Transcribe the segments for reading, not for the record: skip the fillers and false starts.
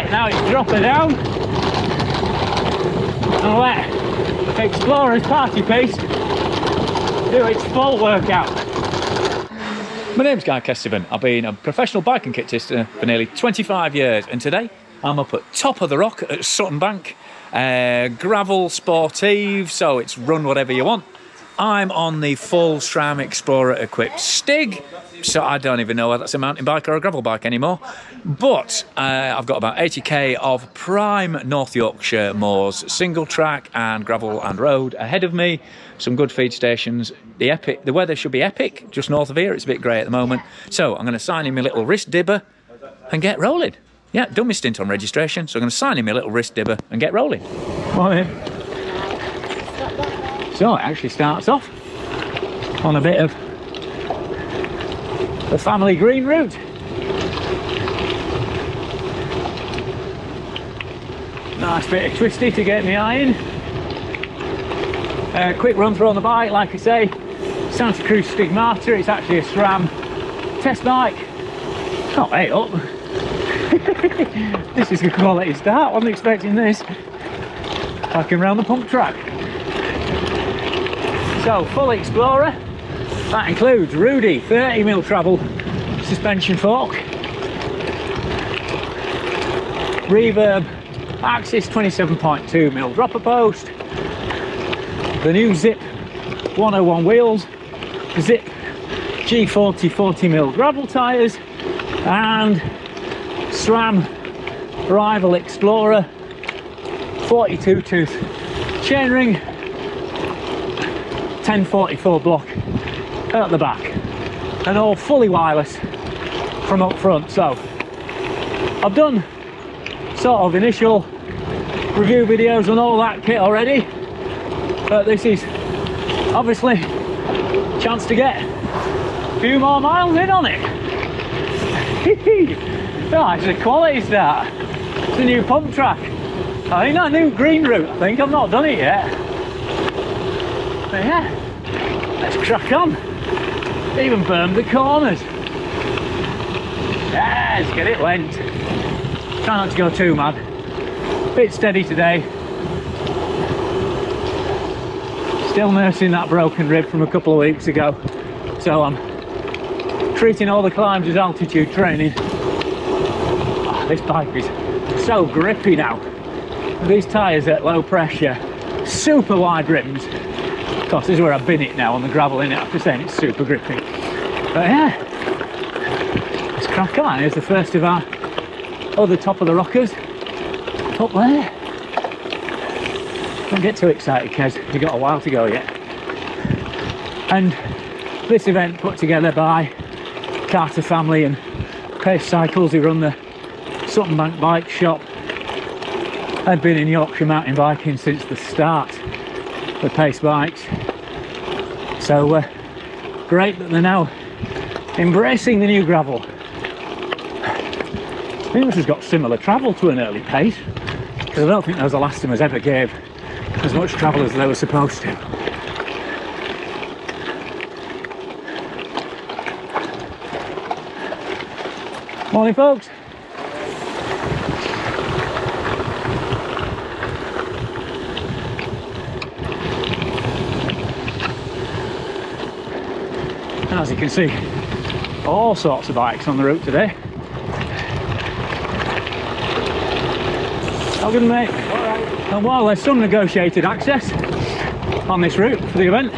Right, now it's drop her down and let Explorer's party piece do its full workout. My name's Cathy. I've been a professional bike and kit tester for nearly 25 years, and today I'm up at top of the rock at Sutton Bank. Gravel sportive, so it's run whatever you want. I'm on the full SRAM XPLR equipped Stig, so I don't even know whether that's a mountain bike or a gravel bike anymore. But I've got about 80k of prime North Yorkshire moors, single track and gravel and road ahead of me. Some good feed stations. The weather should be epic just north of here. It's a bit grey at the moment, so I'm going to sign in my little wrist dibber and get rolling. Yeah, done my stint on registration, so I'm going to sign in my little wrist dibber and get rolling. Morning. So it actually starts off on a bit of the family green route. Nice bit of twisty to get my eye in. Quick run through on the bike, like I say, Santa Cruz Stigmata. It's actually a SRAM test bike. Oh, hey up. This is a quality start, wasn't expecting this. Backing round the pump track. So, full Explorer. That includes Rudy 30mm travel suspension fork, Reverb Axis 27.2mm dropper post, the new Zipp 101 wheels, Zipp G40 40mm gravel tyres, and SRAM Rival Explorer 42 tooth chainring, 1044 block at the back, and all fully wireless from up front. So I've done sort of initial review videos on all that kit already, but this is obviously a chance to get a few more miles in on it. Oh, it's a quality start. It's a new pump track. I think that new green route, I think I've not done it yet. But yeah, let's crack on. Even burned the corners. Yeah, let's get it went. Try not to go too mad. Bit steady today. Still nursing that broken rib from a couple of weeks ago. So I'm treating all the climbs as altitude training. Oh, this bike is so grippy now. These tyres at low pressure, super wide rims. Of course, this is where I've been it now on the gravel, innit? After saying it's super grippy. But yeah, let's crack on. Here's the first of our other top of the rockers up there. Don't get too excited, Kez. You've got a while to go yet. And this event put together by Carter family and Pace Cycles, who run the Sutton Bank bike shop. I've been in Yorkshire mountain biking since the start with Pace bikes, so great that they're now embracing the new gravel. I think this has got similar travel to an early Pace, because I don't think those elastomers ever gave as much travel as they were supposed to. Morning, folks. As you can see, all sorts of bikes on the route today. How good, mate? All right. And while there's some negotiated access on this route for the event,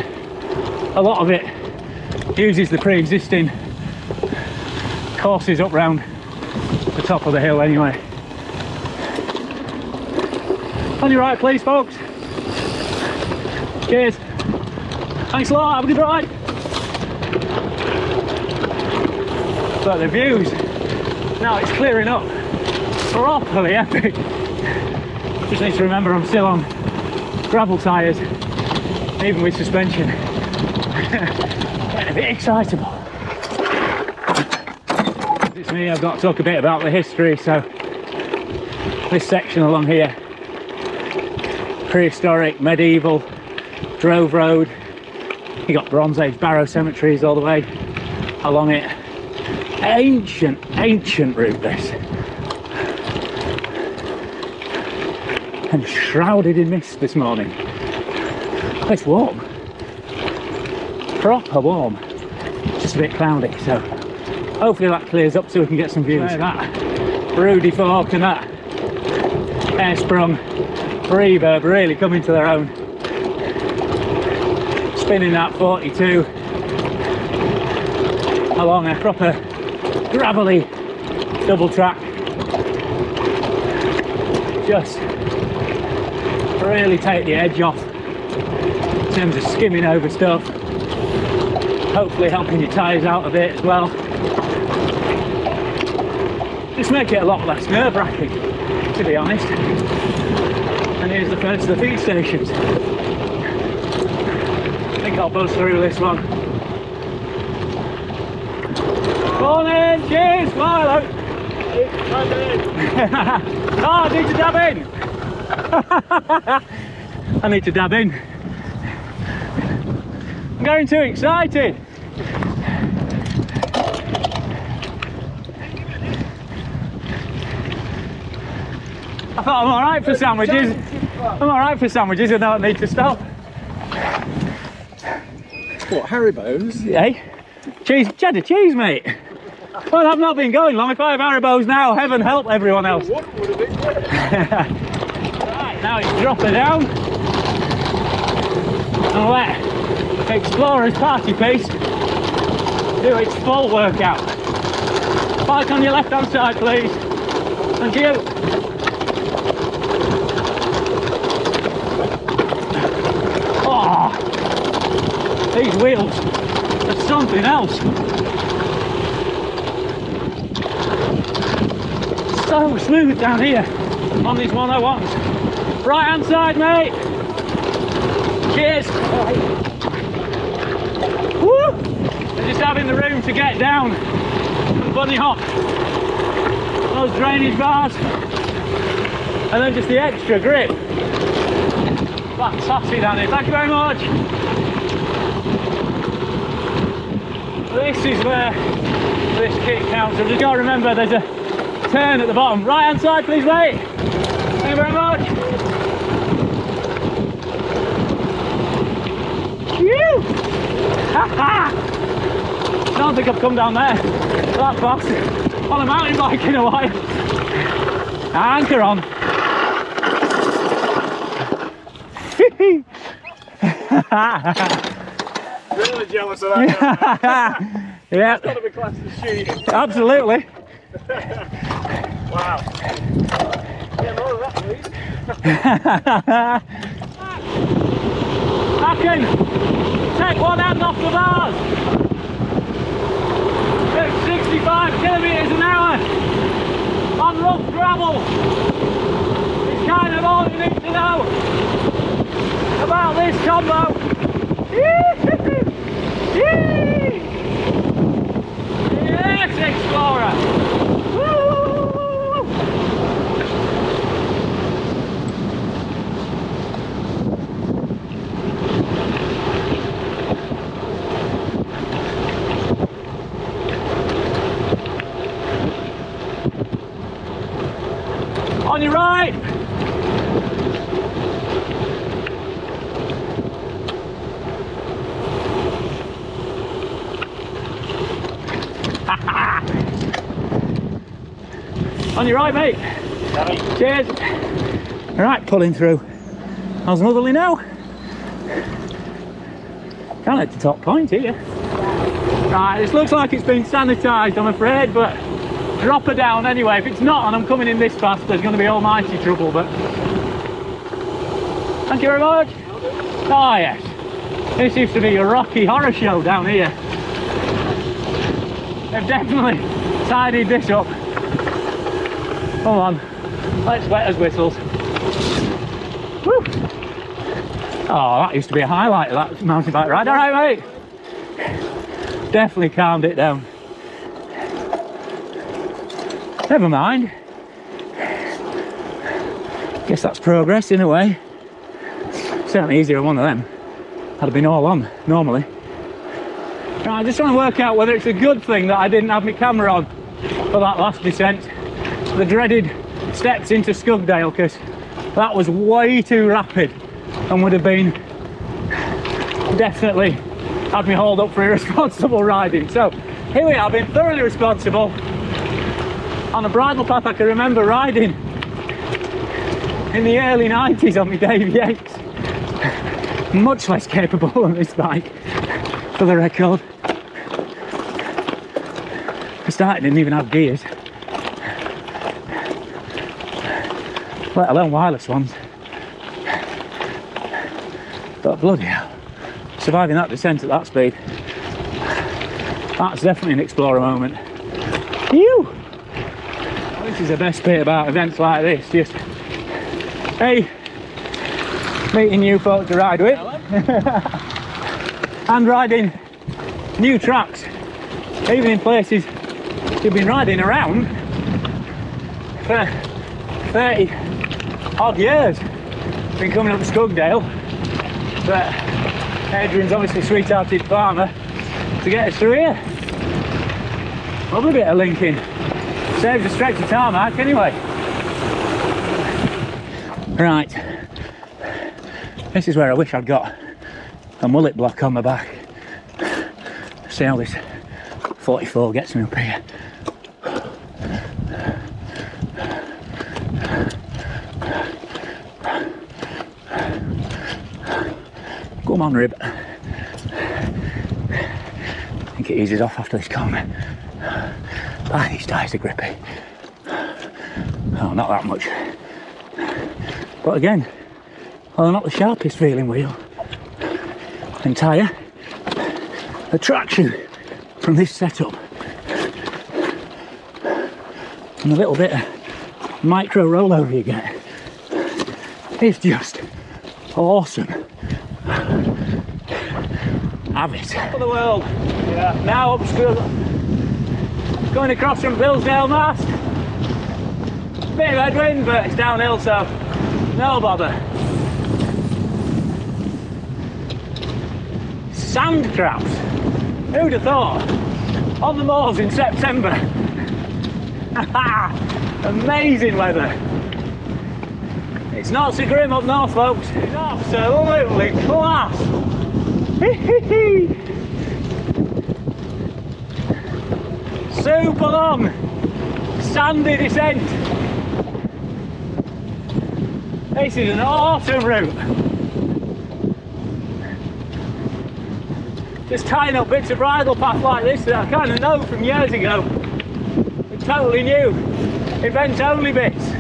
a lot of it uses the pre-existing courses up round the top of the hill anyway. On your right, please, folks. Cheers. Thanks a lot. Have a good ride. But the views, now it's clearing up, properly epic. Just need to remember I'm still on gravel tyres, even with suspension. Getting a bit excitable. It's me, I've got to talk a bit about the history. So this section along here, prehistoric, medieval, drove road. You got Bronze Age barrow cemeteries all the way along it. Ancient route this. and shrouded in mist this morning. It's warm, proper warm, just a bit cloudy, so hopefully that clears up so we can get some views. That Rudy fork and that air sprung reverb really coming to their own. Spinning that 42 along a proper gravelly double track. Just really take the edge off in terms of skimming over stuff. Hopefully helping your tyres out a bit as well. Just make it a lot less nerve-wracking, to be honest. And here's the first of the feed stations. I think I'll buzz through this one. Morning, cheers, smile. Oh, I need to dab in. I need to dab in. I'm getting too excited. I thought I'm alright for sandwiches. I'm alright for sandwiches, I don't need to stop. What, Haribo's? Hey, cheese, cheddar cheese, mate. Well, I've not been going long. If I have Haribo's now, heaven help everyone else. Right, now it's drop her down. And let Explorer's party piece do its full workout. Bike on your left hand side, please. Thank you. Oh, these wheels are something else. So smooth down here on these 101s. Right hand side, mate. Cheers. Woo! They're just having the room to get down and bunny hop those drainage bars, and then just the extra grip. Fantastic down here. Thank you very much. This is where this kit counts. I've just got to remember there's a turn at the bottom. Right hand side, please, mate. Thank you very much. Phew! Ha ha! I don't think I've come down there that fast on a mountain bike in a while. Anchor on. Really jealous of that. Yeah. It's got to be classed as cheating. Absolutely. Wow. Yeah, more of that, please. I can take one hand off the bars. At 65 kilometres an hour on rough gravel. It's kind of all you need to know about this combo. Yes, Explorer. Woo! On your right. On your right, mate. Cheers. Right, pulling through. How's Motherly now? Can't hit the top point here. Right, this looks like it's been sanitised, I'm afraid, but drop her down anyway. If it's not and I'm coming in this fast, there's going to be almighty trouble, but thank you very much. Oh yes, this used to be a Rocky Horror Show down here. They've definitely tidied this up. Come on, let's wet as whistles. Woo. Oh, that used to be a highlight of that mountain bike ride. All right, mate. Definitely calmed it down. Never mind. Guess that's progress in a way. Certainly easier on one of them. Had have been all on normally. Right, I just want to work out whether it's a good thing that I didn't have my camera on for that last descent. The dreaded steps into Skugdale, because That was way too rapid and would have been definitely had me hauled up for irresponsible riding. So here we are, being thoroughly responsible on a bridle path I can remember riding in the early 90s on my Davy 8s. Much less capable on this bike, for the record. I started, didn't even have gears, let alone wireless ones. But bloody hell, surviving that descent at that speed, that's definitely an Explorer moment. Phew! This is the best bit about events like this, just, hey, meeting new folk to ride with. And riding new tracks, even in places you've been riding around for 30 odd years. Been coming up to Skugdale, but Adrian's obviously sweet-hearted farmer to get us through here. Lovely bit of linking, saves a stretch of tarmac anyway. Right, this is where I wish I'd got a mullet block on my back. See how this 44 gets me up here. Come on, Rib. I think it eases off after this corner. Ah, these tyres are grippy. Oh, not that much. But again, well, they're not the sharpest feeling wheel and tyre. The traction from this setup and a little bit of micro rollover you get is just awesome. Have it. For the world. Yeah. Now up school. Going across from Billsdale Mast. Bit of headwind, but it's downhill, so no bother. Sand traps. Who'd have thought? On the moors in September. Amazing weather. It's not so grim up north, folks. It's absolutely class. Super long, sandy descent. This is an awesome route. Just tying up bits of bridle path like this that I kind of know from years ago. It's totally new, events only bits.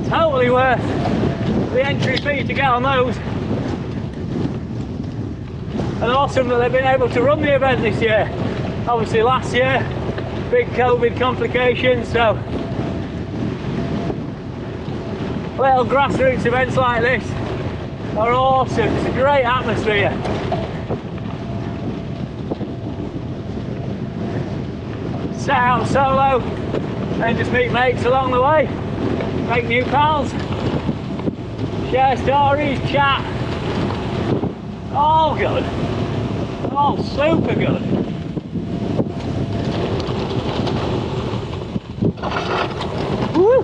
Totally worth the entry fee to get on those. And awesome that they've been able to run the event this year. Obviously last year, big COVID complications, so little grassroots events like this are awesome. It's a great atmosphere. Set out solo and just meet mates along the way, make new pals, share stories, chat. All good, all super good. Woo!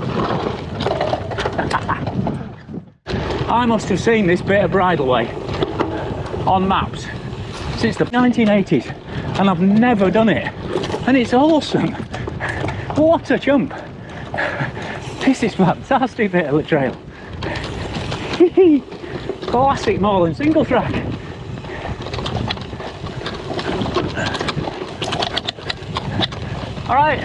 I must have seen this bit of bridleway on maps since the 1980s and I've never done it, and it's awesome. What a jump. This is a fantastic bit of the trail. Classic Moreland single track. All right.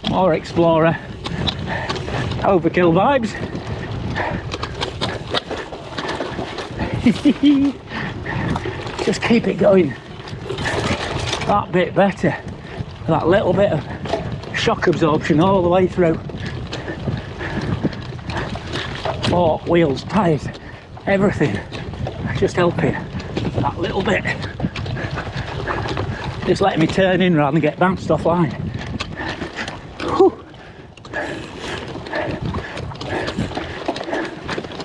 More Explorer overkill vibes. Just keep it going that bit better. That little bit of shock absorption all the way through. Fork, wheels, tyres, everything. Just helping that little bit. Just letting me turn in rather than get bounced off line. Whew.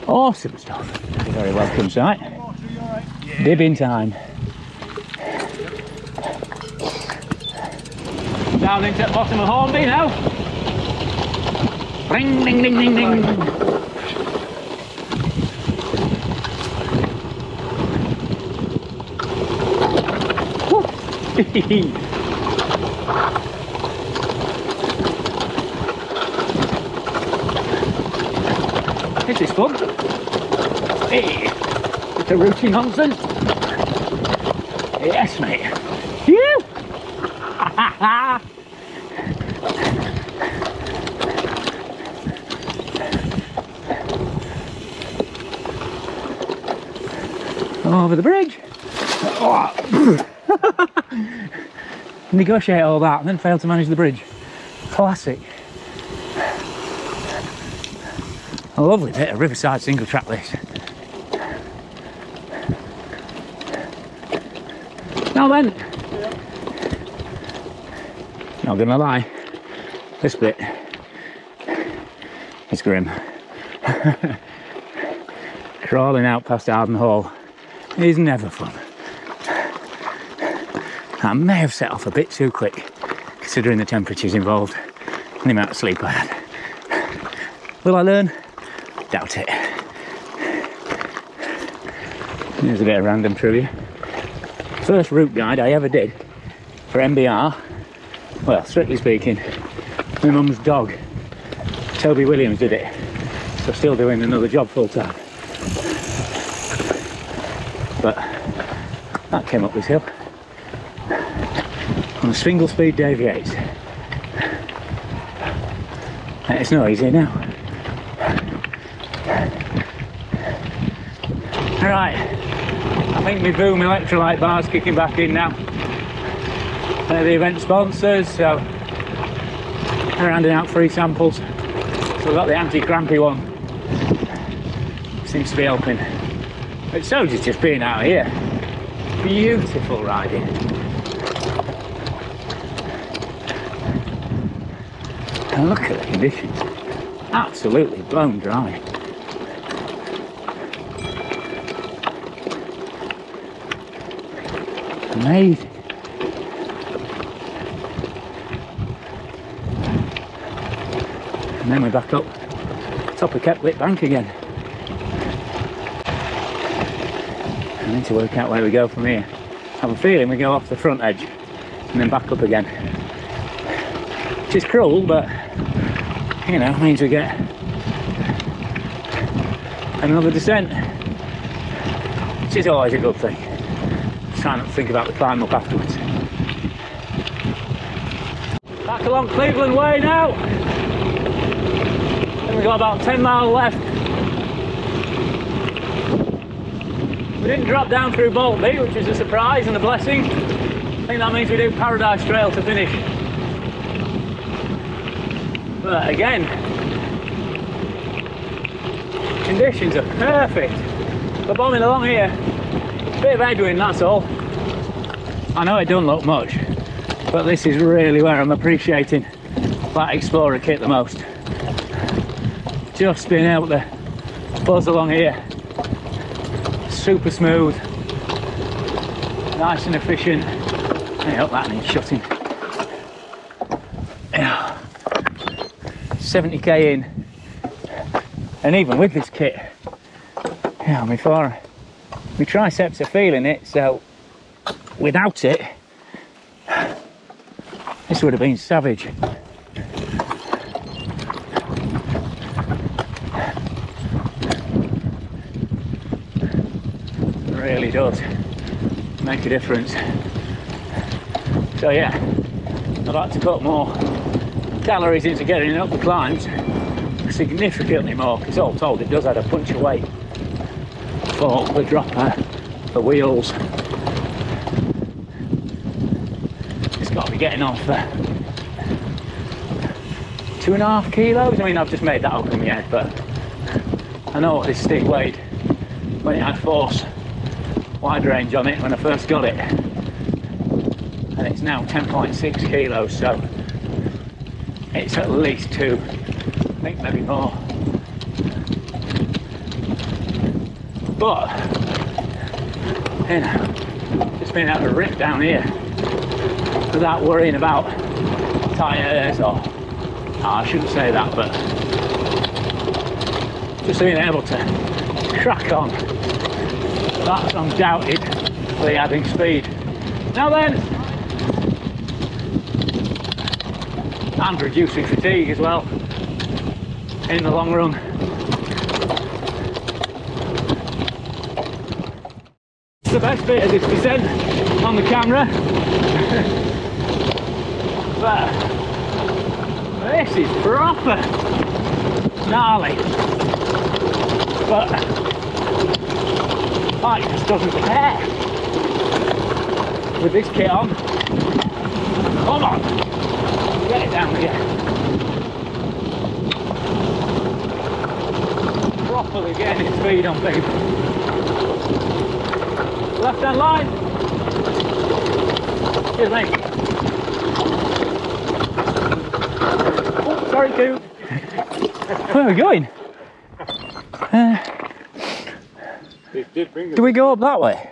Awesome stuff. You're very welcome, sight. Dibbing time. Down into the bottom of Hornby now. Ring, ding, ding, ding, ding. This is fun. Hey, it's a routine nonsense. Yes, mate. You. Over the bridge. Oh. Negotiate all that and then fail to manage the bridge. Classic. A lovely bit of riverside single track this. Now then, not gonna lie, this bit is grim. Crawling out past Arden Hall is never fun. I may have set off a bit too quick, considering the temperatures involved and the amount of sleep I had. Will I learn? Doubt it. Here's a bit of random trivia. First route guide I ever did for MBR, well, strictly speaking, my mum's dog, Toby Williams, did it. So still doing another job full time. But that came up this hill on a single speed Deviates. It's not easy now. Right, I think my Boom electrolyte bar's kicking back in now. They're the event sponsors, so they're handing out free samples. So we've got the anti-crampy one. Seems to be helping. But so is just being out here. Beautiful riding. And look at the conditions. Absolutely blown dry. Amazing. And then we're back up top of Kepwick Bank again. I need to work out where we go from here. I have a feeling we go off the front edge and then back up again. Which is cruel, but you know, means we get another descent, which is always a good thing. Try not to think about the climb up afterwards. Back along Cleveland Way now. And we've got about 10 miles left. We didn't drop down through Boltby, which is a surprise and a blessing. I think that means we do Paradise Trail to finish. But again, conditions are perfect. We're bombing along here. Bit of headwind, that's all. I know it don't look much, but this is really where I'm appreciating that Explorer kit the most. Just being able to buzz along here. Super smooth, nice and efficient. I hope that needs shutting. 70k in, and even with this kit, yeah, my triceps are feeling it, so without it, this would have been savage. It really does make a difference. So yeah, I'd like to put more calories into getting up the climbs, significantly more, because all told it does add a punch of weight for the dropper, the wheels. It's got to be getting off 2.5 kilos. I mean, I've just made that up in my head, but I know what this stick weighed when it had force wide range on it when I first got it, and it's now 10.6 kilos, so it's at least 2, I think maybe more. But, you know, just being able to rip down here without worrying about tyres, or no, I shouldn't say that, but just being able to crack on. That's undoubtedly adding speed. Now then, and reducing fatigue as well in the long run. The best bit of this descent on the camera. But this is proper gnarly. But bike just doesn't care with this kit on. Come on, get it down here. Properly getting its speed on, baby. Left hand line. Here's me. Oh, sorry, Coop. Where are we going? Do we go up that way?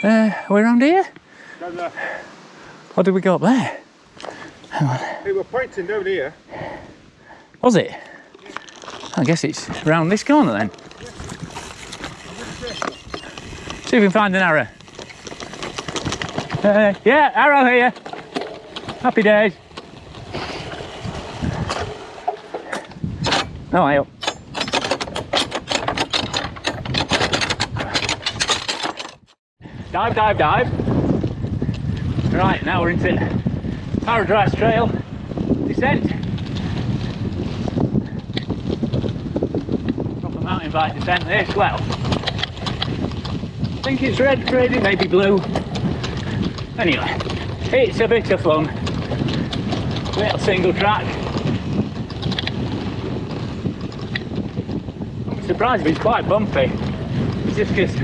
Are we around here? Or did we go up there? Hang on. They were pointing down here. Was it? I guess it's round this corner then. See if we can find an arrow. Yeah, arrow here. Happy days. No, I up. Dive, dive, dive. Right, now we're into Paradise Trail descent. Proper mountain bike descent this. Well, I think it's red, maybe blue. Anyway, it's a bit of fun. Little single track. I'm surprised if it's quite bumpy. It's just because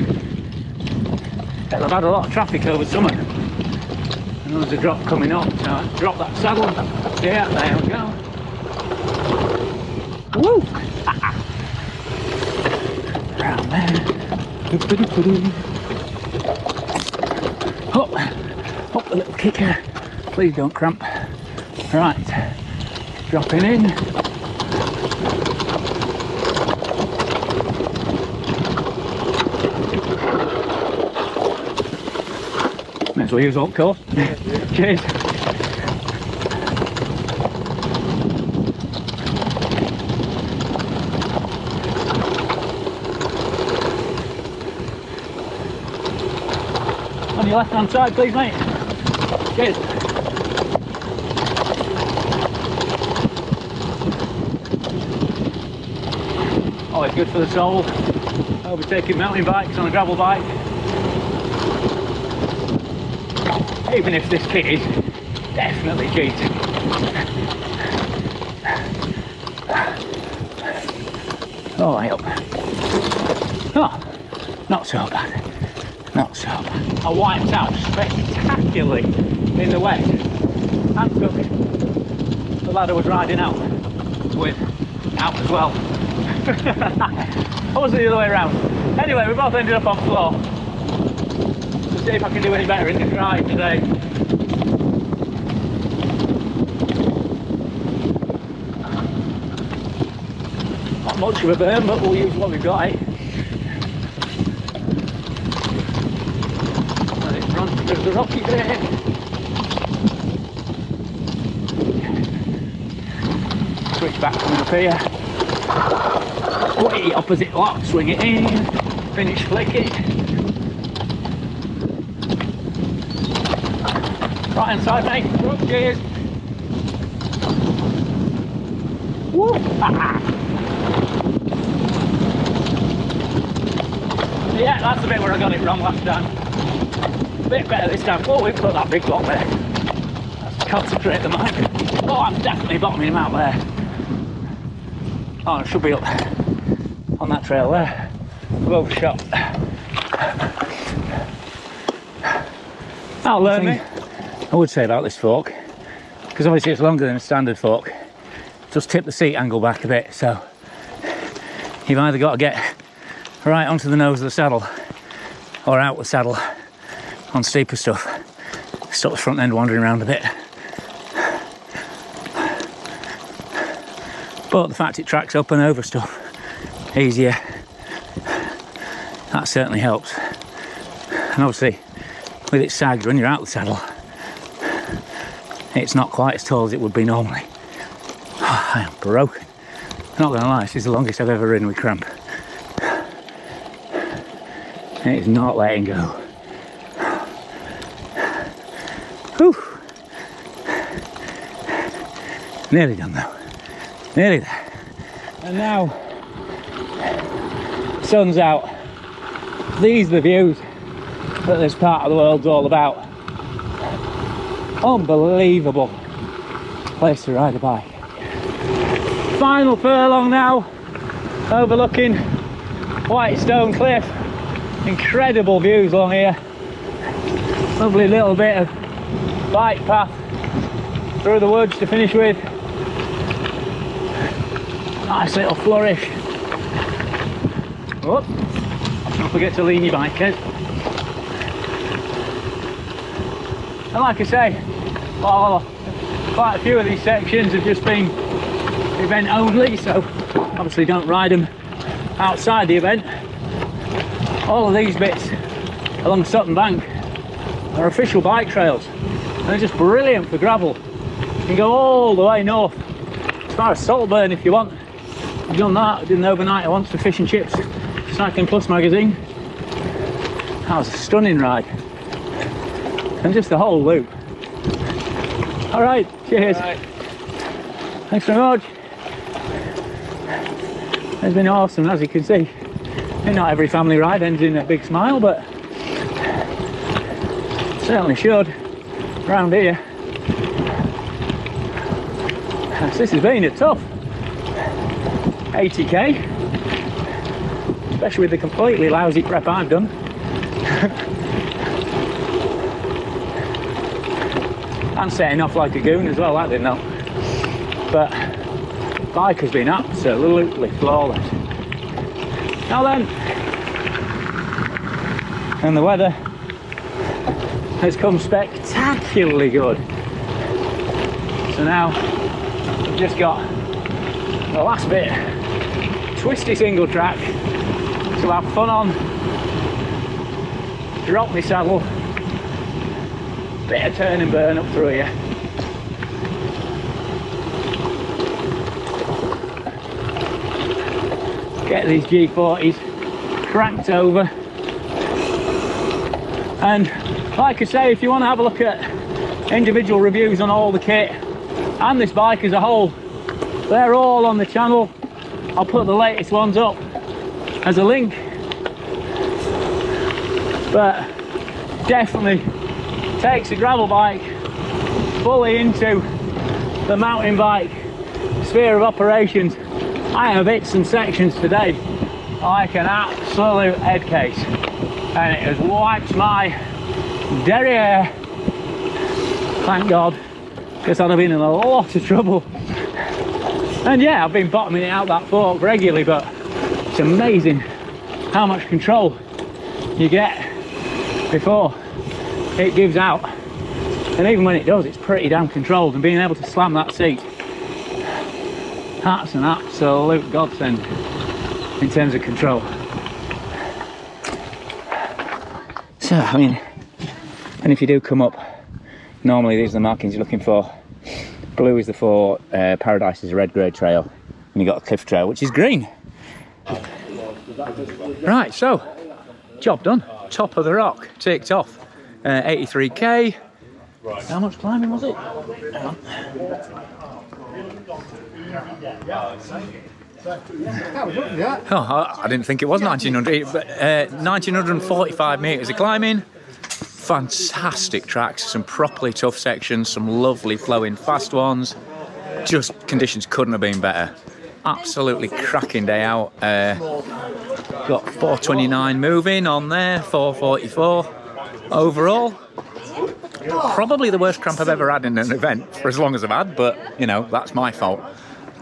I've had a lot of traffic over summer. And there's a drop coming up, so I drop that saddle. Yeah, there we go. Woo! Round there. Up the little kicker. Please don't cramp. Right, dropping in. May as well use alt course. Cheers. On your left hand side, please, mate. Cheers. Always good for the soul. Overtaking mountain bikes on a gravel bike. Even if this kit is definitely cheating. All right, up. Oh, not so bad. Not so bad. I wiped out spectacularly in the wet and took the lad I was riding out with out as well. I wasn't the other way around. Anyway, we both ended up on floor. To see if I can do any better in this ride today. Not much of a burn, but we'll use what we've got, eh? Let it run through the rocky bit. Switch back coming up here. Way opposite lock, swing it in, finish flicking. Right hand side, mate. Cheers. Woo! Yeah, that's the bit where I got it wrong last time. A bit better this time. Oh, we put that big block there. Let's concentrate the mic. Oh, I'm definitely bottoming him out there. Oh, it should be up on that trail there. I've overshot. That'll learn me. I would say about this fork, because obviously it's longer than a standard fork, just tip the seat angle back a bit, so you've either got to get right onto the nose of the saddle or out the saddle on steeper stuff. Stop the front end wandering around a bit. but the fact it tracks up and over stuff easier, that certainly helps. And obviously with its sags, when you're out the saddle, it's not quite as tall as it would be normally. Oh, I am broken. Not gonna lie, this is the longest I've ever ridden with cramp. It is not letting go. Whew. Nearly done though. Nearly there. And now, sun's out. These are the views that this part of the world's all about. Unbelievable place to ride a bike. Final furlong now, overlooking Whitestone Cliff. Incredible views along here. Lovely little bit of bike path through the woods to finish with. Nice little flourish. Oh, don't forget to lean your bike, Kez. And like I say, quite a few of these sections have just been event only, so obviously don't ride them outside the event. All of these bits along Sutton Bank are official bike trails. And they're just brilliant for gravel. You can go all the way north, as far as Saltburn if you want. I've done that. I did an overnight once for Fish and Chips Cycling Plus magazine. That was a stunning ride. And just the whole loop. Alright, cheers. Right. Thanks very much. It's been awesome, as you can see. And not every family ride ends in a big smile, but certainly should around here. This has been a tough 80k, especially with the completely lousy prep I've done. And setting off like a goon as well, that didn't help. But bike has been absolutely flawless. Now then, and the weather has come spectacularly good. So now we've just got the last bit, twisty single track to have fun on, drop my saddle, bit of turn and burn up through here. Get these G40s cranked over, and like I say, if you want to have a look at individual reviews on all the kit and this bike as a whole, they're all on the channel. I'll put the latest ones up as a link, but definitely takes a gravel bike fully into the mountain bike sphere of operations. I have hit some sections today like an absolute head case, and it has wiped my derriere, thank God, because I'd have been in a lot of trouble. And yeah, I've been bottoming it out that fork regularly, but it's amazing how much control you get before it gives out. And even when it does, it's pretty damn controlled, and being able to slam that seat, that's an absolute godsend in terms of control. So, I mean, and if you do come up, normally these are the markings you're looking for. Blue is the for Paradise is a red grade trail, and you've got a cliff trail which is green. Right, so job done. Top of the rock ticked off. 83k. How much climbing was it? Hang on. Oh, I didn't think it was 1900, but 1945 metres of climbing. Fantastic tracks, some properly tough sections, some lovely flowing fast ones. Just conditions couldn't have been better. Absolutely cracking day out. Got 429 moving on there, 444 overall. Probably the worst cramp I've ever had in an event for as long as I've had, but you know, that's my fault.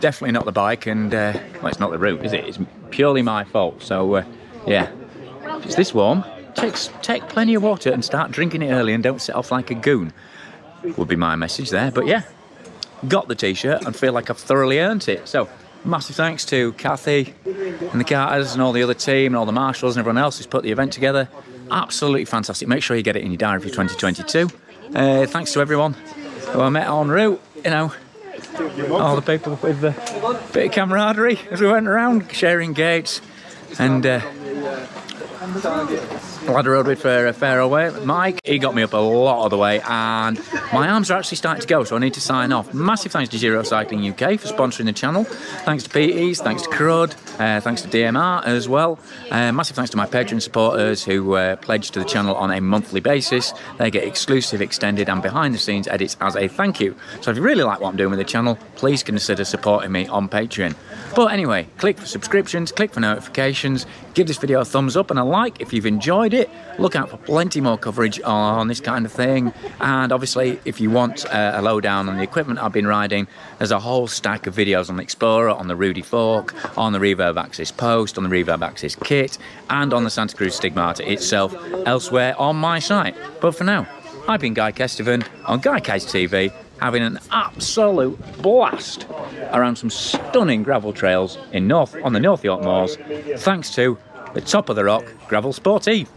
Definitely not the bike, and well, it's not the route, is it? It's purely my fault. So yeah, if it's this warm, take plenty of water and start drinking it early, and don't set off like a goon, would be my message there. But yeah, got the t-shirt and feel like I've thoroughly earned it. So massive thanks to Cathy and the Carters and all the other team and all the marshals and everyone else who's put the event together. Absolutely fantastic. Make sure you get it in your diary for 2022. Thanks to everyone who I met en route, you know, all the people with the bit of camaraderie as we went around, sharing gates, and Ladder Road with for a fair away. Mike, he got me up a lot of the way, and my arms are actually starting to go, so I need to sign off. Massive thanks to Zero Cycling UK for sponsoring the channel. Thanks to PEs, thanks to Crud, thanks to DMR as well. Massive thanks to my Patreon supporters who pledge to the channel on a monthly basis. They get exclusive, extended and behind the scenes edits as a thank you. So if you really like what I'm doing with the channel, please consider supporting me on Patreon. But anyway, click for subscriptions, click for notifications, give this video a thumbs up and a like if you've enjoyed it. Look out for plenty more coverage on this kind of thing, and obviously if you want a lowdown on the equipment I've been riding, there's a whole stack of videos on the Explorer, on the Rudy Fork, on the Reverb Axis Post, on the Reverb Axis Kit, and on the Santa Cruz Stigmata itself elsewhere on my site. But for now, I've been Guy Kesteven on Guy Kes TV, having an absolute blast around some stunning gravel trails on the North York Moors, thanks to the Top of the Rock Gravel Sportive.